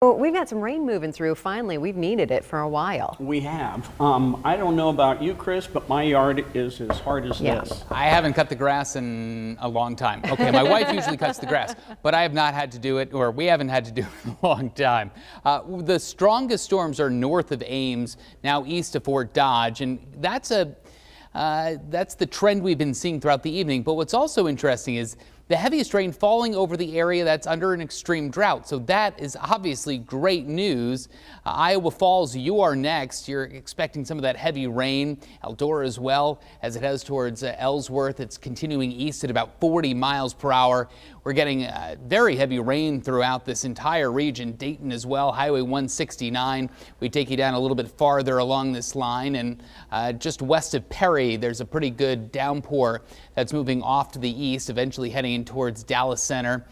Well, we've got some rain moving through. Finally, we've needed it for a while. We have. I don't know about you, Chris, but my yard is as hard as this. I haven't cut the grass in a long time. Okay, my wife usually cuts the grass, but I have not had to do it, or we haven't had to do it in a long time. The strongest storms are north of Ames, now east of Fort Dodge, and that's the trend we've been seeing throughout the evening. But what's also interesting is the heaviest rain falling over the area that's under an extreme drought. So that is obviously great news. Iowa Falls, you are next. You're expecting some of that heavy rain. Eldora as well as it heads towards Ellsworth. It's continuing east at about 40 miles per hour. We're getting very heavy rain throughout this entire region. Dayton as well, Highway 169. We take you down a little bit farther along this line, and just west of Perry, there's a pretty good downpour that's moving off to the east, eventually heading in towards Dallas Center.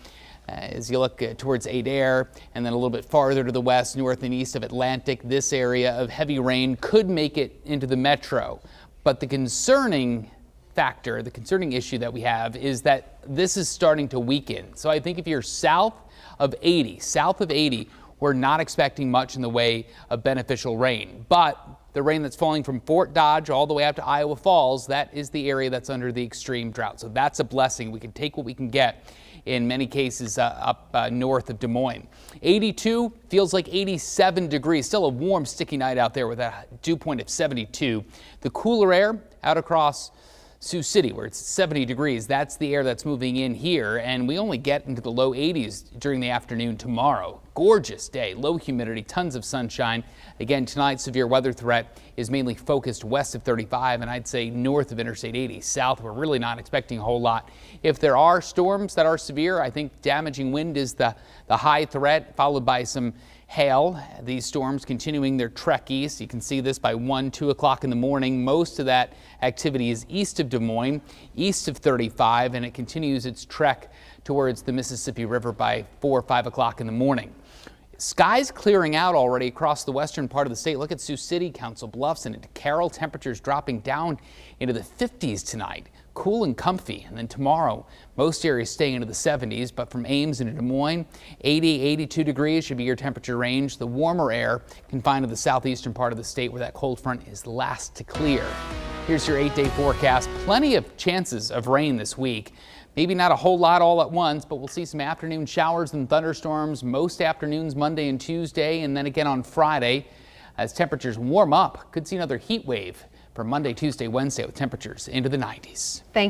As you look towards Adair, and then a little bit farther to the west, north and east of Atlantic, this area of heavy rain could make it into the metro. But the concerning factor, the concerning issue that we have is that this is starting to weaken. So I think if you're south of 80, we're not expecting much in the way of beneficial rain. But the rain that's falling from Fort Dodge all the way out to Iowa Falls, that is the area that's under the extreme drought. So that's a blessing. We can take what we can get in many cases up north of Des Moines. 82 feels like 87 degrees. Still a warm, sticky night out there with a dew point of 72. The cooler air out across Sioux City, where it's 70 degrees. That's the air that's moving in here, and we only get into the low 80s during the afternoon tomorrow. Gorgeous day, low humidity, tons of sunshine. Again, tonight, severe weather threat is mainly focused west of 35, and I'd say north of Interstate 80. South, we're really not expecting a whole lot. If there are storms that are severe, I think damaging wind is the high threat, followed by some hail. These storms continuing their trek east. You can see this by 1, 2 o'clock in the morning. Most of that activity is east of Des Moines, east of 35, and it continues its trek towards the Mississippi River by 4 or 5 o'clock in the morning. Skies clearing out already across the western part of the state. Look at Sioux City, Council Bluffs, and into Carroll. Temperatures dropping down into the 50s tonight. Cool and comfy. And then tomorrow, most areas staying into the 70s, but from Ames into Des Moines, 80, 82 degrees should be your temperature range. The warmer air confined to the southeastern part of the state where that cold front is last to clear. Here's your 8-day forecast. Plenty of chances of rain this week. Maybe not a whole lot all at once, but we'll see some afternoon showers and thunderstorms most afternoons Monday and Tuesday, and then again on Friday as temperatures warm up. Could see another heat wave for Monday, Tuesday, Wednesday with temperatures into the 90s.